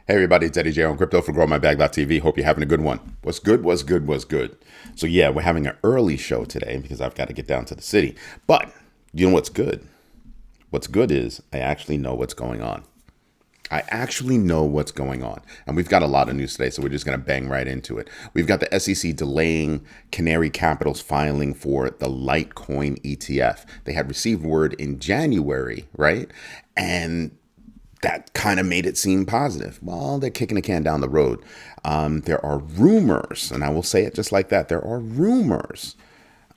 Hey everybody, it's Eddie J on Crypto for GrowMyBag.tv. Hope you're having a good one. What's good, what's good, what's good. So yeah, we're having an early show today because I've got to get down to the city. But you know what's good? What's good is I actually know what's going on. I actually know what's going on. And we've got a lot of news today, so we're just going to bang right into it. We've got the SEC delaying Canary Capital's filing for the Litecoin ETF. They had received word in January, right? And that kind of made it seem positive. Well, they're kicking the can down the road. There are rumors, and I will say it just like that. There are rumors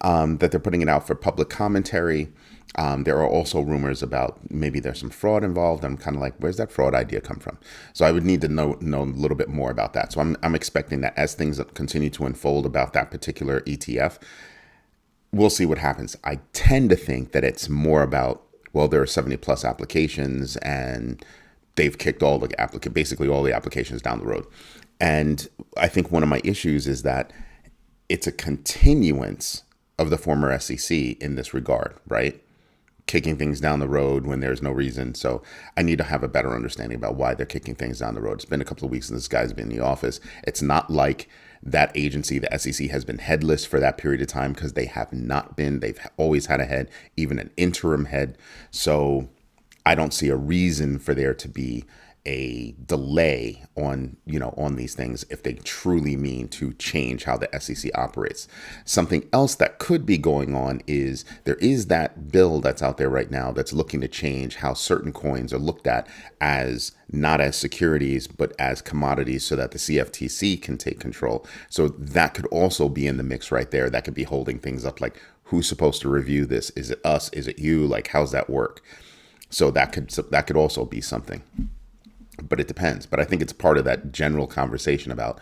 that they're putting it out for public commentary. There are also rumors about maybe there's some fraud involved. I'm kind of like, where's that fraud idea come from? So I would need to know a little bit more about that. So I'm expecting that as things continue to unfold about that particular ETF, we'll see what happens. I tend to think that it's more about, well, there are 70 plus applications and they've kicked basically all the applications down the road. And I think one of my issues is that it's a continuance of the former SEC in this regard, right? Kicking things down the road when there's no reason. So I need to have a better understanding about why they're kicking things down the road. It's been a couple of weeks since this guy's been in the office. It's not like that agency, the SEC, has been headless for that period of time, because they have not been. They've always had a head, even an interim head. So I don't see a reason for there to be a delay on these things if they truly mean to change how the SEC operates. Something else that could be going on is there is that bill that's out there right now that's looking to change how certain coins are looked at as not as securities, but as commodities, so that the CFTC can take control. So that could also be in the mix right there. That could be holding things up, like who's supposed to review this? Is it us? Is it you? Like, how's that work? So that could also be something. But it depends. But I think it's part of that general conversation about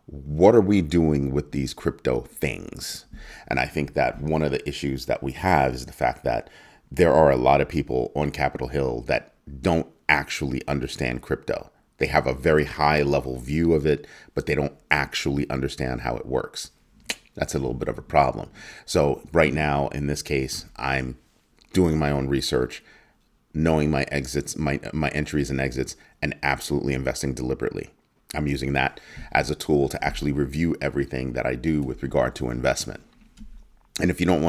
what are we doing with these crypto things? And I think that one of the issues that we have is the fact that there are a lot of people on Capitol Hill that don't actually understand crypto. They have a very high level view of it, but they don't actually understand how it works. That's a little bit of a problem. So right now, in this case, I'm doing my own research, knowing my exits, my entries and exits, and absolutely investing deliberately. I'm using that as a tool to actually review everything that I do with regard to investment. And if you don't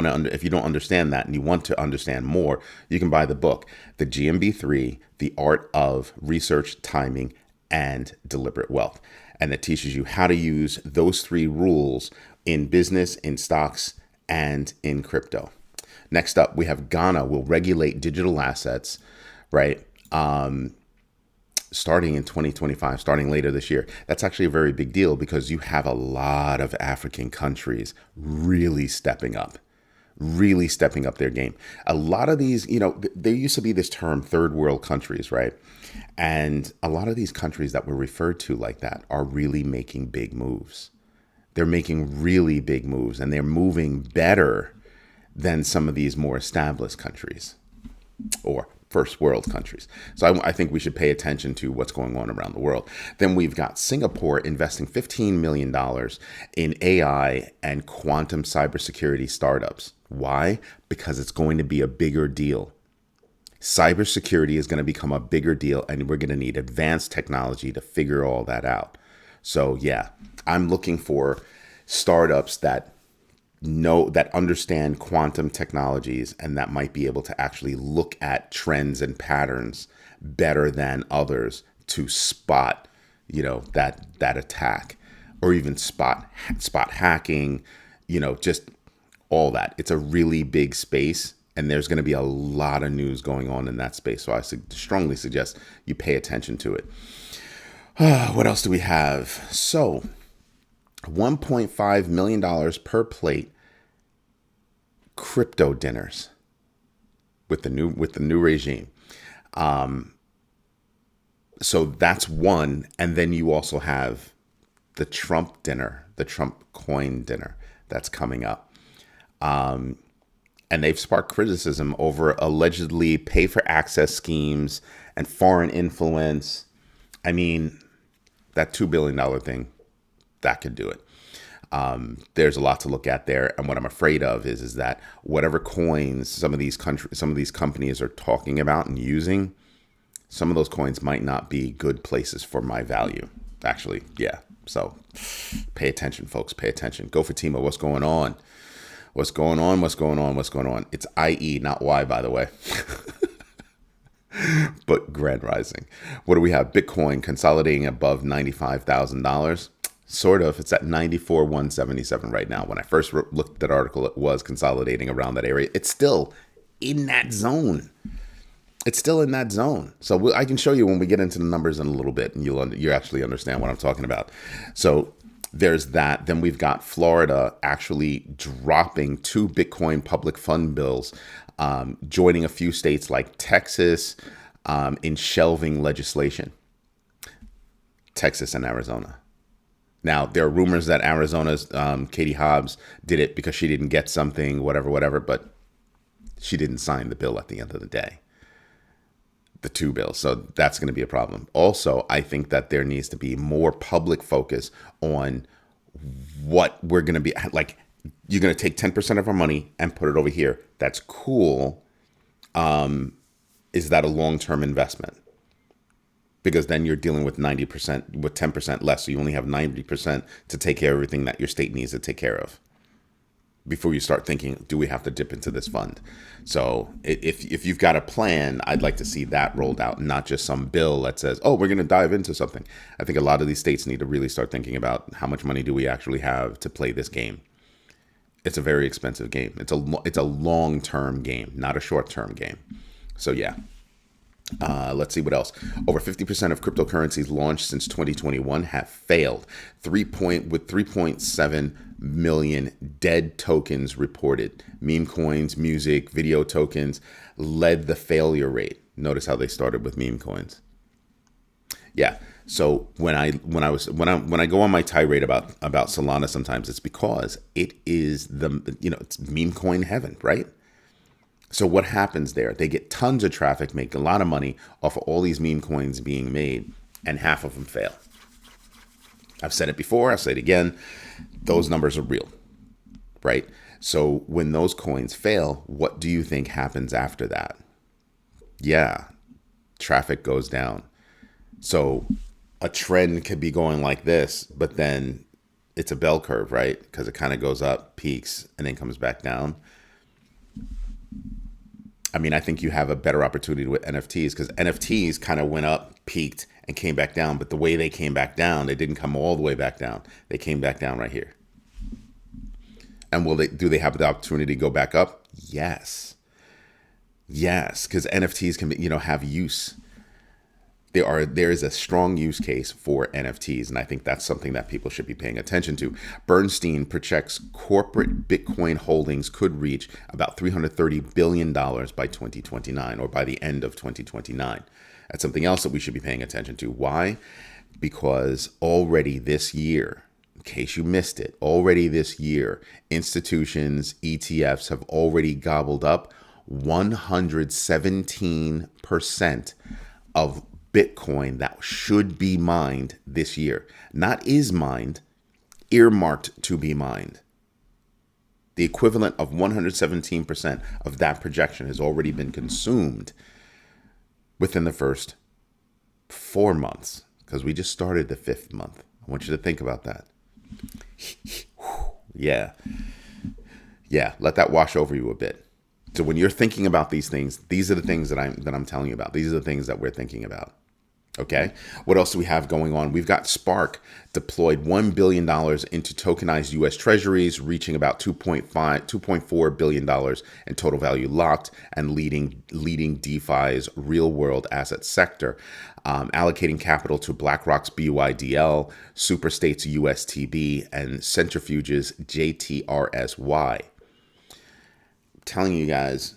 understand that and you want to understand more, you can buy the book, The GMB 3, The Art of Research, Timing, and Deliberate Wealth. And it teaches you how to use those 3 rules in business, in stocks, and in crypto. Next up, we have Ghana will regulate digital assets, right? Starting in 2025, starting later this year. That's actually a very big deal, because you have a lot of African countries really stepping up their game. A lot of these, there used to be this term third world countries, right? And a lot of these countries that were referred to like that are really making big moves. They're making really big moves, and they're moving better than some of these more established countries or first world countries. So I think we should pay attention to what's going on around the world. Then we've got Singapore investing $15 million in AI and quantum cybersecurity startups. Why? Because it's going to be a bigger deal. Cybersecurity is going to become a bigger deal, and we're going to need advanced technology to figure all that out. So yeah, I'm looking for startups that understand quantum technologies, and that might be able to actually look at trends and patterns better than others to spot, that attack, or even spot hacking, just all that. It's a really big space, and there's going to be a lot of news going on in that space. So I strongly suggest you pay attention to it. What else do we have? So $1.5 million per plate crypto dinners with the new regime. So that's one. And then you also have the Trump dinner, the Trump coin dinner that's coming up. And they've sparked criticism over allegedly pay for access schemes and foreign influence. I mean, that $2 billion thing, that could do it. There's a lot to look at there. And what I'm afraid of is that whatever coins some of these companies are talking about and using, some of those coins might not be good places for my value. Actually, yeah. So pay attention, folks. Pay attention. Go for Timo. What's going on? What's going on? What's going on? What's going on? It's IE, not Y, by the way. But Grand Rising. What do we have? Bitcoin consolidating above $95,000. Sort of. It's at 94,177 right now. When I first looked at that article, it was consolidating around that area. It's still in that zone. It's still in that zone. So I can show you when we get into the numbers in a little bit, and you actually understand what I'm talking about. So there's that. Then we've got Florida actually dropping 2 Bitcoin public fund bills, joining a few states like Texas in shelving legislation. Texas and Arizona. Now, there are rumors that Arizona's Katie Hobbs did it because she didn't get something, whatever, but she didn't sign the bill at the end of the day. The 2 bills. So that's going to be a problem. Also, I think that there needs to be more public focus on what we're going to be like. You're going to take 10% of our money and put it over here. That's cool. Is that a long-term investment? Because then you're dealing with 90%, with 10% less. So you only have 90% to take care of everything that your state needs to take care of before you start thinking, do we have to dip into this fund? So if you've got a plan, I'd like to see that rolled out, not just some bill that says, oh, we're going to dive into something. I think a lot of these states need to really start thinking about how much money do we actually have to play this game. It's a very expensive game. It's a long-term game, not a short-term game. So yeah. Let's see what else. Over 50% of cryptocurrencies launched since 2021 have failed. With 3.7 million dead tokens reported. Meme coins, music, video tokens led the failure rate. Notice how they started with meme coins. Yeah. So when I go on my tirade about Solana, sometimes it's because it is it's meme coin heaven, right? So what happens there? They get tons of traffic, make a lot of money off of all these meme coins being made, and half of them fail. I've said it before, I'll say it again. Those numbers are real, right? So when those coins fail, what do you think happens after that? Yeah, traffic goes down. So a trend could be going like this, but then it's a bell curve, right? Because it kind of goes up, peaks, and then comes back down. I mean, I think you have a better opportunity with NFTs because NFTs kind of went up, peaked, and came back down. But the way they came back down, they didn't come all the way back down. They came back down right here. And do they have the opportunity to go back up? Yes. Yes, because NFTs can have use. There is a strong use case for NFTs, and I think that's something that people should be paying attention to. Bernstein projects corporate Bitcoin holdings could reach about $330 billion by 2029, or by the end of 2029. That's something else that we should be paying attention to. Why? Because already this year, in case you missed it, already this year, institutions, ETFs have already gobbled up 117% of Bitcoin that should be mined this year. Not is mined, earmarked to be mined. The equivalent of 117% of that projection has already been consumed within the first 4 months, because we just started the 5th month. I want you to think about that. Yeah, let that wash over you a bit. So when you're thinking about these things, these are the things that I'm telling you about. These are the things that we're thinking about. Okay. What else do we have going on? We've got Spark deployed $1 billion into tokenized U.S. treasuries, reaching about $2.4 billion in total value locked, and leading DeFi's real world asset sector, allocating capital to BlackRock's BUIDL, Superstate's USTB, and Centrifuge's JTRSY. I'm telling you guys,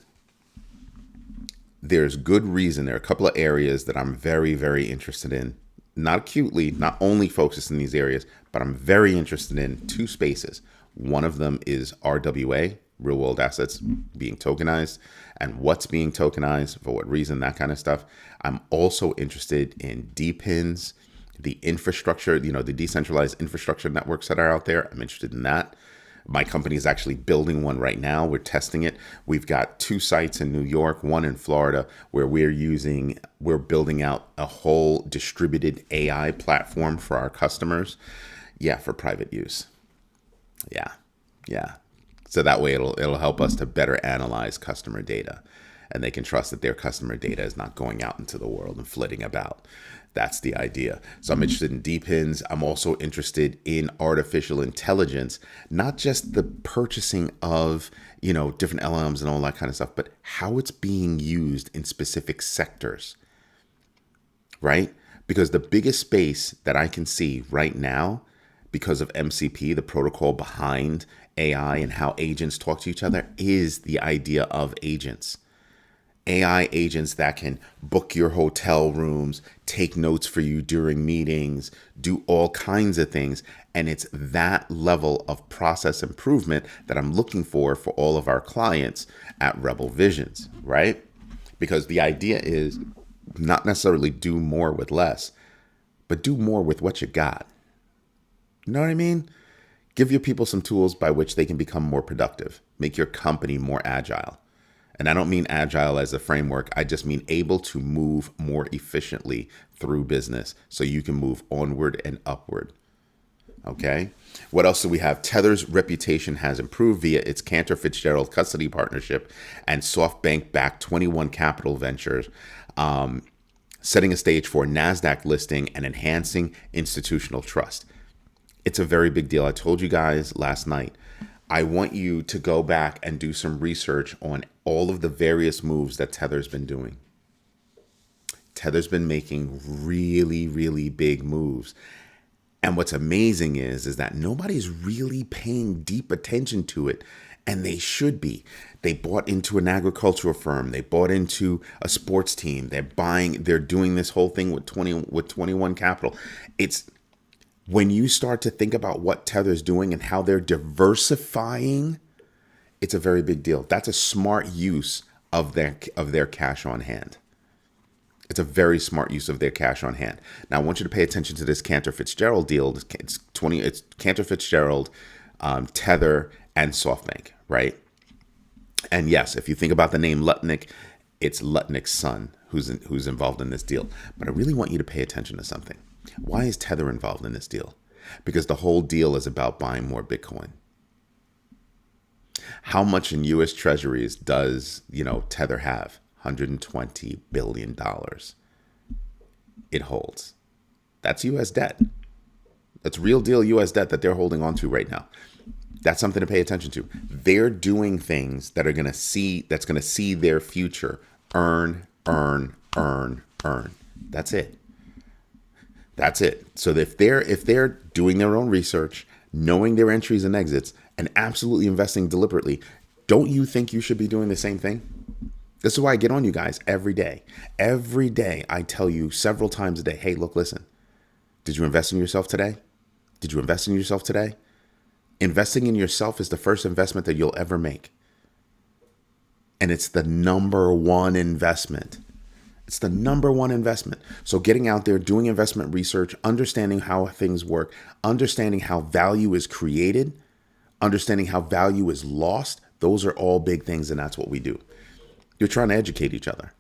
there's good reason. There are a couple of areas that I'm very, very interested in. Not acutely, not only focused in these areas, but I'm very interested in 2 spaces. One of them is RWA, real world assets being tokenized, and what's being tokenized, for what reason, that kind of stuff. I'm also interested in DPINs, the infrastructure, the decentralized infrastructure networks that are out there. I'm interested in that. My company is actually building one right now. We're testing it. We've got 2 sites in New York, 1 in Florida, where we're building out a whole distributed AI platform for our customers. Yeah, for private use. Yeah. Yeah. So that way it'll help us to better analyze customer data, and they can trust that their customer data is not going out into the world and flitting about. That's the idea. So I'm interested in DPINs. I'm also interested in artificial intelligence, not just the purchasing of, different LLMs and all that kind of stuff, but how it's being used in specific sectors, right? Because the biggest space that I can see right now, because of MCP, the protocol behind AI and how agents talk to each other, is the idea of agents. AI agents that can book your hotel rooms, take notes for you during meetings, do all kinds of things. And it's that level of process improvement that I'm looking for all of our clients at Rebel Visions, right? Because the idea is not necessarily do more with less, but do more with what you got. You know what I mean? Give your people some tools by which they can become more productive, make your company more agile. And I don't mean agile as a framework. I just mean able to move more efficiently through business so you can move onward and upward. Okay. What else do we have? Tether's reputation has improved via its Cantor Fitzgerald custody partnership and SoftBank-backed 21 Capital Ventures, setting a stage for NASDAQ listing and enhancing institutional trust. It's a very big deal. I told you guys last night, I want you to go back and do some research on all of the various moves that Tether's been doing. Tether's been making really, really big moves. And what's amazing is that nobody's really paying deep attention to it. And they should be. They bought into an agricultural firm. They bought into a sports team. They're doing this whole thing with 21 Capital. It's when you start to think about what Tether's doing and how they're diversifying, it's a very big deal. That's a smart use of their cash on hand. It's a very smart use of their cash on hand. Now, I want you to pay attention to this Cantor Fitzgerald deal. It's Cantor Fitzgerald, Tether, and SoftBank, right? And yes, if you think about the name Lutnick, it's Lutnick's son who's involved in this deal. But I really want you to pay attention to something. Why is Tether involved in this deal? Because the whole deal is about buying more Bitcoin. How much in U.S. Treasuries does, Tether have? $120 billion. It holds. That's U.S. debt. That's real deal U.S. debt that they're holding on to right now. That's something to pay attention to. They're doing things that's going to see their future earn. That's it. That's it. So if they're doing their own research, knowing their entries and exits, and absolutely investing deliberately, don't you think you should be doing the same thing? This is why I get on you guys every day. Every day I tell you several times a day, hey, look, listen, did you invest in yourself today? Did you invest in yourself today? Investing in yourself is the first investment that you'll ever make. And it's the number one investment. It's the number one investment. So getting out there, doing investment research, understanding how things work, understanding how value is created, understanding how value is lost, those are all big things, and that's what we do. You're trying to educate each other.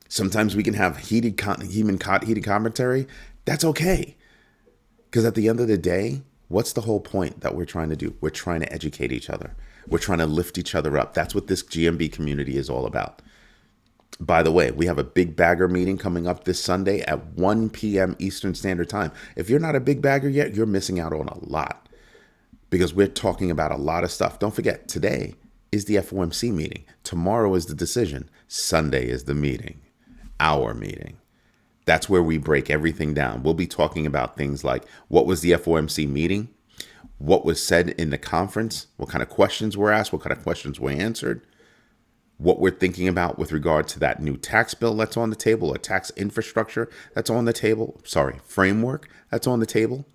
Sometimes we can have heated commentary. That's okay. Because at the end of the day, what's the whole point that we're trying to do? We're trying to educate each other. We're trying to lift each other up. That's what this GMB community is all about. By the way, we have a big bagger meeting coming up this Sunday at 1 p.m. Eastern Standard Time. If you're not a big bagger yet, you're missing out on a lot because we're talking about a lot of stuff. Don't forget, today is the FOMC meeting. Tomorrow is the decision. Sunday is the meeting, our meeting. That's where we break everything down. We'll be talking about things like what was the FOMC meeting, what was said in the conference, what kind of questions were asked, what kind of questions were answered, what we're thinking about with regard to that new tax bill that's on the table, a tax infrastructure that's on the table, framework that's on the table.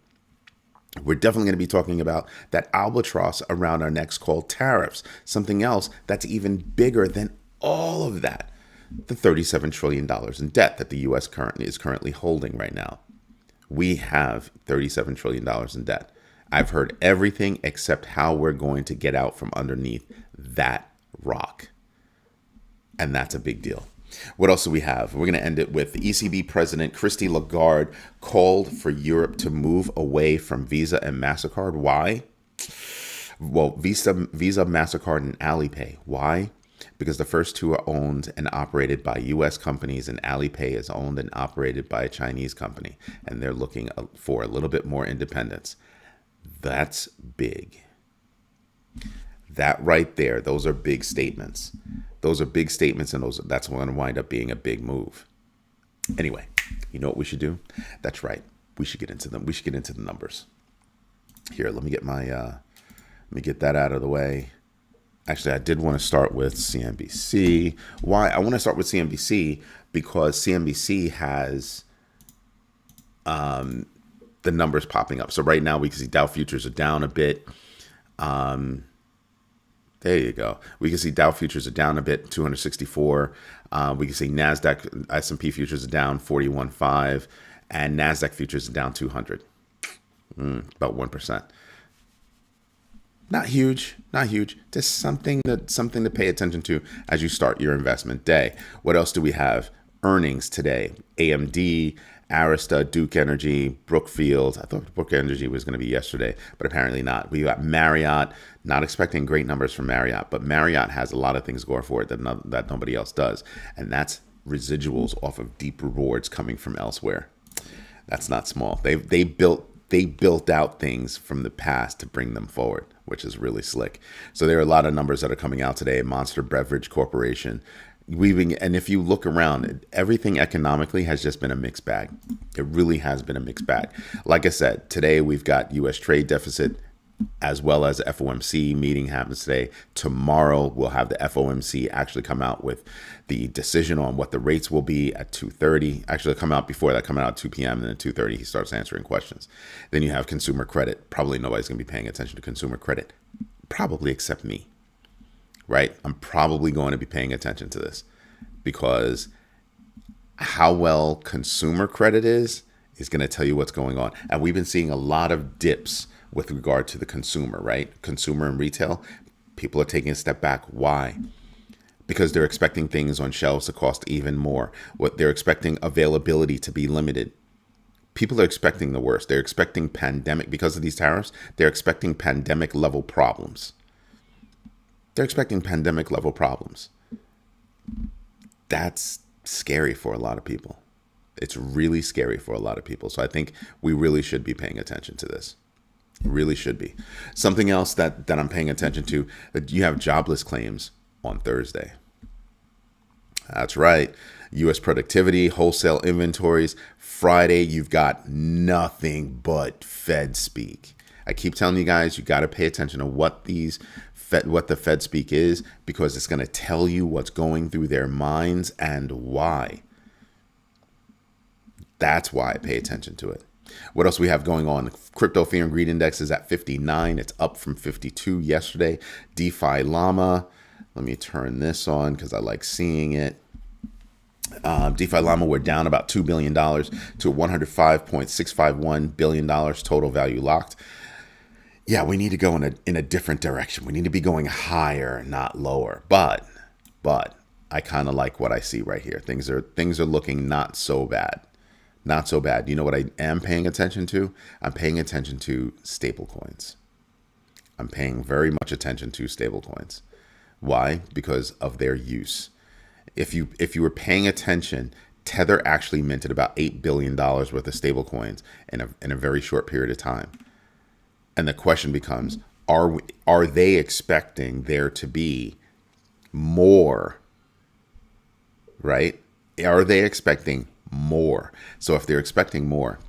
We're definitely going to be talking about that albatross around our necks called tariffs, something else that's even bigger than all of that, the $37 trillion in debt that the U.S. is currently holding right now. We have $37 trillion in debt. I've heard everything except how we're going to get out from underneath that rock. And that's a big deal. What else do we have? We're going to end it with ECB President Christine Lagarde called for Europe to move away from Visa and MasterCard. Why? Well, Visa, MasterCard, and Alipay. Why? Because the first two are owned and operated by U.S. companies, and Alipay is owned and operated by a Chinese company, and they're looking for a little bit more independence. That's big. That right there, those are big statements. Those are big statements, and that's going to wind up being a big move. Anyway, you know what we should do? That's right. We should get into them. We should get into the numbers. Here, let me get that out of the way. Actually, I did want to start with CNBC. Why? I want to start with CNBC because CNBC has the numbers popping up. So right now we can see Dow futures are down a bit. There you go. We can see Dow futures are down a bit, 264. We can see NASDAQ, S&P futures are down 41.5, and NASDAQ futures are down 200, about 1%. Not huge, not huge. Just something to pay attention to as you start your investment day. What else do we have? Earnings today. AMD, Arista, Duke Energy, Brookfield. I thought Brook Energy was going to be yesterday, but apparently not. We got Marriott. Not expecting great numbers from Marriott, but Marriott has a lot of things going for it that nobody else does, and that's residuals off of deep rewards coming from elsewhere. That's not small. They built out things from the past to bring them forward, which is really slick. So there are a lot of numbers that are coming out today. Monster Beverage Corporation. And if you look around, everything economically has just been a mixed bag. It really has been a mixed bag. Like I said, today we've got U.S. trade deficit as well as FOMC meeting happens today. Tomorrow we'll have the FOMC actually come out with the decision on what the rates will be at 2:30. Actually, come out before that, coming out at 2 p.m. and then at 2:30 he starts answering questions. Then you have consumer credit. Probably nobody's going to be paying attention to consumer credit, probably except me. Right? I'm probably going to be paying attention to this because how well consumer credit is going to tell you what's going on. And we've been seeing a lot of dips with regard to the consumer, right? Consumer and retail. People are taking a step back. Why? Because they're expecting things on shelves to cost even more. What they're expecting availability to be limited. People are expecting the worst. They're expecting pandemic, because of these tariffs, they're expecting pandemic level problems. They're expecting pandemic level problems. That's scary for a lot of people. It's really scary for a lot of people. So I think we really should be paying attention to this. Really should be. Something else that I'm paying attention to, that you have jobless claims on Thursday. That's right. U.S. productivity, wholesale inventories. Friday, you've got nothing but Fed speak. I keep telling you guys, you got to pay attention to what the Fed speak is, because it's going to tell you what's going through their minds and why. That's why I pay attention to it. What else we have going on? Crypto Fear and Greed Index is at 59. It's up from 52 yesterday. DeFi Llama. Let me turn this on because I like seeing it. DeFi Llama, we're down about $2 billion to $105.651 billion total value locked. Yeah, we need to go in a different direction. We need to be going higher, not lower. But I kind of like what I see right here. Things are looking not so bad. Not so bad. You know what I am paying attention to? I'm paying attention to stable coins. I'm paying very much attention to stable coins. Why? Because of their use. If you were paying attention, Tether actually minted about $8 billion worth of stable coins in a very short period of time. And the question becomes, are they expecting there to be more, right? Are they expecting more? So if they're expecting more,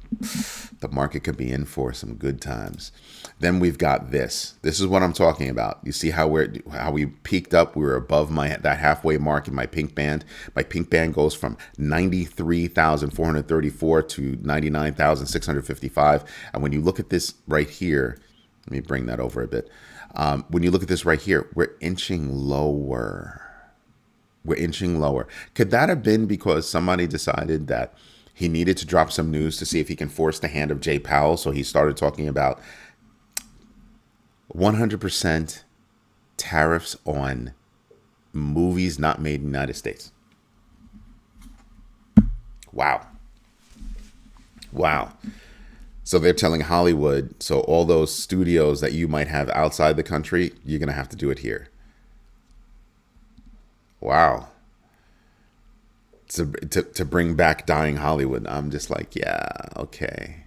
the market could be in for some good times. Then we've got this. This is what I'm talking about. You see how we peaked up? We were above that halfway mark in my pink band. My pink band goes from 93,434 to 99,655. And when you look at this right here, let me bring that over a bit. When you look at this right here, we're inching lower. We're inching lower. Could that have been because somebody decided that he needed to drop some news to see if he can force the hand of Jay Powell? So he started talking about 100% tariffs on movies not made in the United States. Wow. Wow. So they're telling Hollywood, so all those studios that you might have outside the country, you're going to have to do it here. Wow. To bring back dying Hollywood. I'm just like, yeah, okay.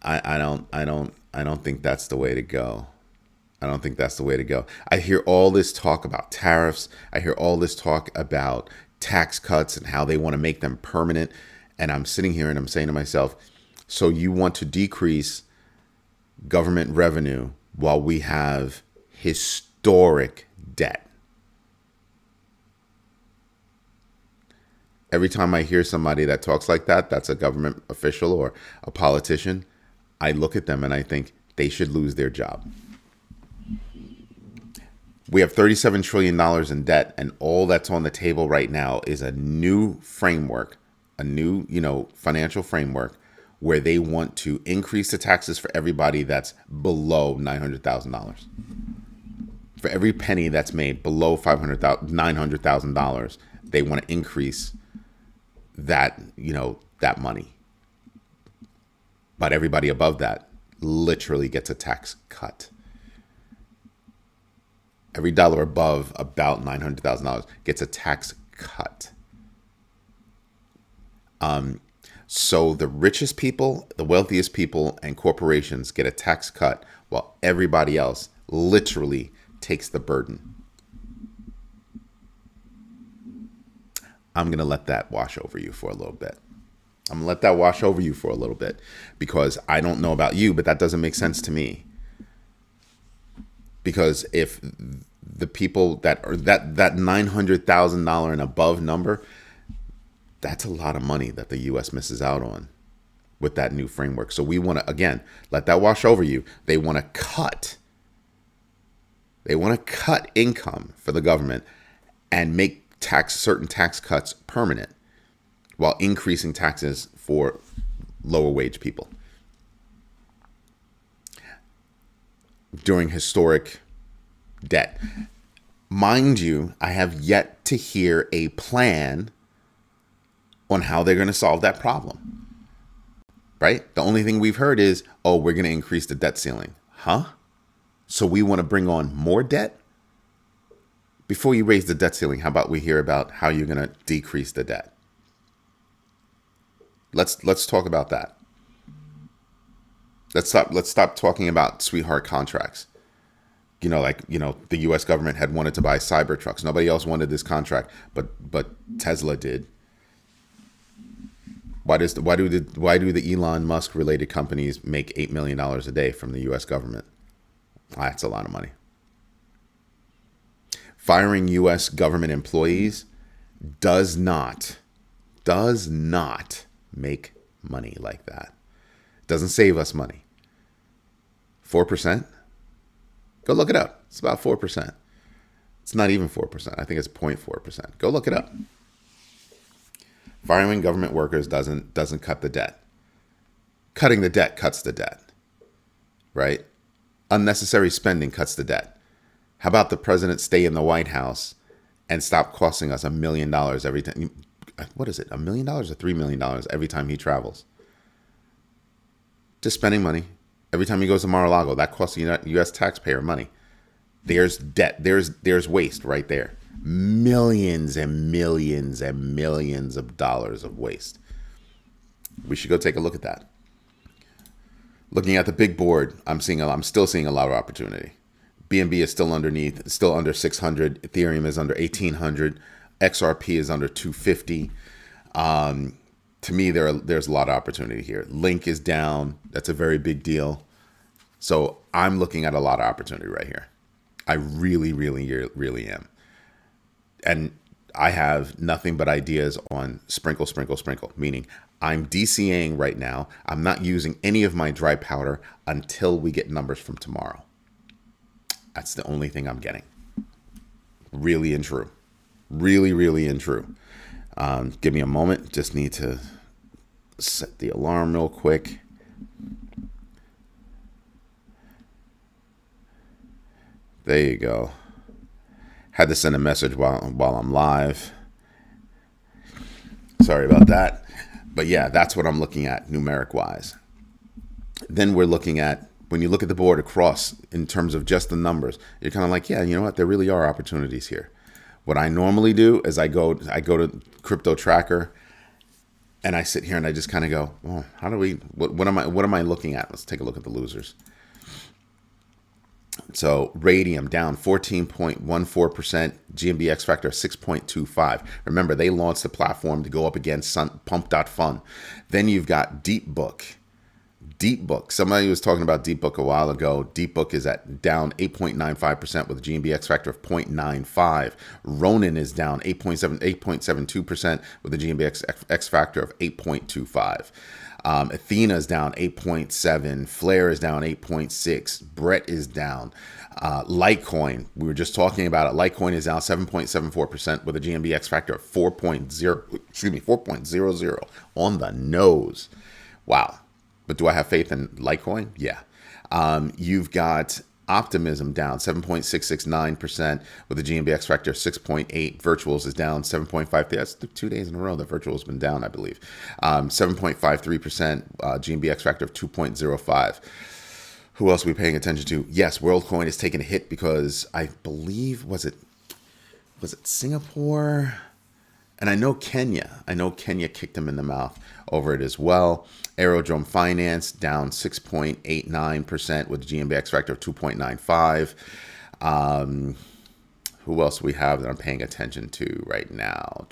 I don't think that's the way to go. I don't think that's the way to go. I hear all this talk about tariffs. I hear all this talk about tax cuts and how they want to make them permanent. And I'm sitting here and I'm saying to myself, so you want to decrease government revenue while we have historic debt? Every time I hear somebody that talks like that, that's a government official or a politician, I look at them and I think they should lose their job. We have $37 trillion in debt, and all that's on the table right now is a new framework, a new, financial framework where they want to increase the taxes for everybody that's below $900,000. For every penny that's made below $900,000, they want to increase that, that money. But everybody above that literally gets a tax cut. Every dollar above about $900,000 gets a tax cut. So the richest people, the wealthiest people, and corporations get a tax cut while everybody else literally takes the burden. I'm going to let that wash over you for a little bit. Because I don't know about you, but that doesn't make sense to me. Because if the people that are that $900,000 and above number, that's a lot of money that the U.S. misses out on with that new framework. So we want to, again, let that wash over you. They want to cut income for the government and make certain tax cuts permanent while increasing taxes for lower wage people. During historic debt. Mind you, I have yet to hear a plan on how they're going to solve that problem. Right? The only thing we've heard is, we're going to increase the debt ceiling. Huh? So we want to bring on more debt? Before you raise the debt ceiling, how about we hear about how you're going to decrease the debt? Let's talk about that. Let's stop talking about sweetheart contracts. The U.S. government had wanted to buy Cybertrucks. Nobody else wanted this contract, but Tesla did. Why do the Elon Musk related companies make $8 million a day from the U.S. government? That's a lot of money. Firing U.S. government employees does not make money like that. Doesn't save us money. 4%? Go look it up. It's about 4%. It's not even 4%. I think it's 0.4%. Go look it up. Firing government workers doesn't cut the debt. Cutting the debt cuts the debt. Right? Unnecessary spending cuts the debt. How about the president stay in the White House and stop costing us $1 million every time? What is it? $1 million or $3 million every time he travels? Just spending money. Every time he goes to Mar-a-Lago, that costs the U.S. taxpayer money. There's debt. There's waste right there. Millions and millions and millions of dollars of waste. We should go take a look at that. Looking at the big board, I'm still seeing a lot of opportunity. BNB is still under 600. Ethereum is under 1,800. XRP is under 250. To me, there's a lot of opportunity here. Link is down. That's a very big deal. So I'm looking at a lot of opportunity right here. I really, really, really am. And I have nothing but ideas on sprinkle, meaning I'm DCAing right now. I'm not using any of my dry powder until we get numbers from tomorrow. That's the only thing I'm getting. Really and true. Really, really and true. Give me a moment. Just need to set the alarm real quick. There you go. Had to send a message while I'm live. Sorry about that. But yeah, that's what I'm looking at numeric wise. Then we're looking at, when you look at the board across in terms of just the numbers, you're kind of like, yeah, you know what? There really are opportunities here. What I normally do is I go to Crypto Tracker and I sit here and I just kind of go, well, what am I looking at? Let's take a look at the losers. So Radium down 14.14%, GMB X Factor 6.25. Remember, they launched the platform to go up against Pump.fun. Then you've got DeepBook. Somebody was talking about DeepBook a while ago. DeepBook is at down 8.95% with a GMB X Factor of 0.95. Ronin is down 8.72% with a GMB X Factor of 8.25. Athena is down 8.7. Flare is down 8.6. Brett is down. Litecoin, we were just talking about it. Litecoin is down 7.74% with a GMB X Factor of 4.00 on the nose. Wow. But do I have faith in Litecoin? Yeah. You've got Optimism down 7.669% with a GMB X Factor of 6.8. Virtuals is down 7.53. That's 2 days in a row that Virtual's been down, I believe. 7.53%, GMB X Factor of 2.05. Who else are we paying attention to? Yes, WorldCoin is taking a hit because I believe, was it Singapore? And I know Kenya kicked him in the mouth over it as well. Aerodrome Finance down 6.89% with a GMB X Factor of 2.95. Who else do we have that I'm paying attention to right now?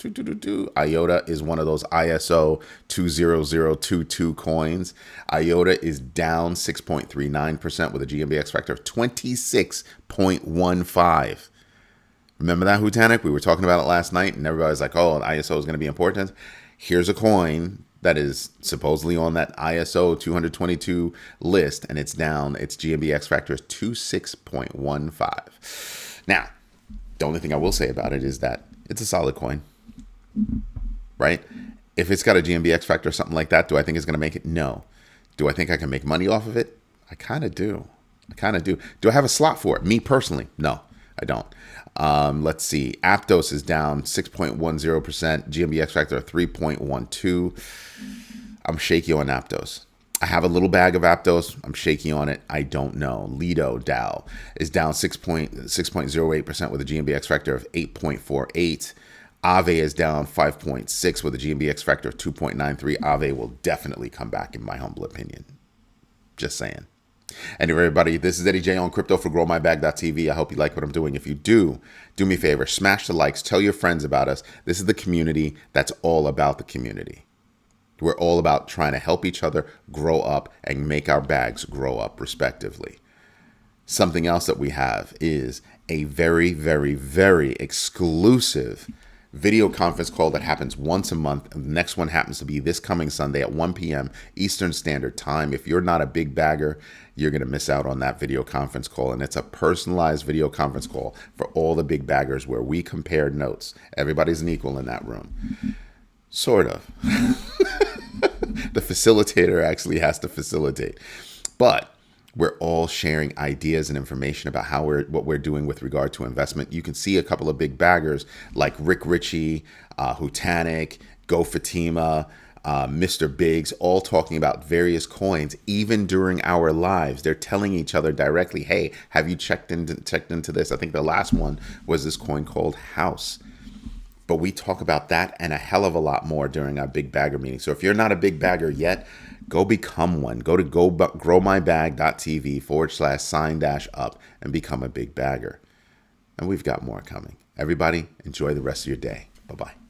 IOTA is one of those ISO 20022 coins. IOTA is down 6.39% with a GMB X Factor of 26.15. Remember that, Hutanic? We were talking about it last night, and everybody's like, oh, ISO is going to be important. Here's a coin that is supposedly on that ISO 222 list, and it's down. Its GMB X Factor is 26.15. Now, the only thing I will say about it is that it's a solid coin, right? If it's got a GMB X Factor or something like that, do I think it's going to make it? No. Do I think I can make money off of it? I kind of do. Do I have a slot for it? Me personally? No, I don't. Let's see. Aptos is down 6.10%. GMB X Factor 3.12. I'm shaky on Aptos. I have a little bag of Aptos. I'm shaky on it. I don't know. Lido DAO is down 6.08% with a GMB X Factor of 8.48. Aave is down 5.6 with a GMB X Factor of 2.93. Aave will definitely come back, in my humble opinion. Just saying. Anyway, everybody, this is Eddie J on Crypto for GrowMyBag.tv. I hope you like what I'm doing. If you do me a favor, smash the likes, tell your friends about us. This is the community that's all about the community. We're all about trying to help each other grow up and make our bags grow up respectively. Something else that we have is a very, very, very exclusive video conference call that happens once a month. The next one happens to be this coming Sunday at 1 p.m. Eastern Standard Time. If you're not a big bagger, you're going to miss out on that video conference call. And it's a personalized video conference call for all the big baggers where we compare notes. Everybody's an equal in that room. Sort of. The facilitator actually has to facilitate. But we're all sharing ideas and information about what we're doing with regard to investment. You can see a couple of big baggers like Rick Ritchie, Hutanic, Go Fatima, Mr. Biggs, all talking about various coins. Even during our lives, they're telling each other directly, hey, have you checked into this? I think the last one was this coin called House. But we talk about that and a hell of a lot more during our big bagger meeting. So if you're not a big bagger yet, go become one. Go to growmybag.tv/sign-up and become a big bagger. And we've got more coming. Everybody, enjoy the rest of your day. Bye-bye.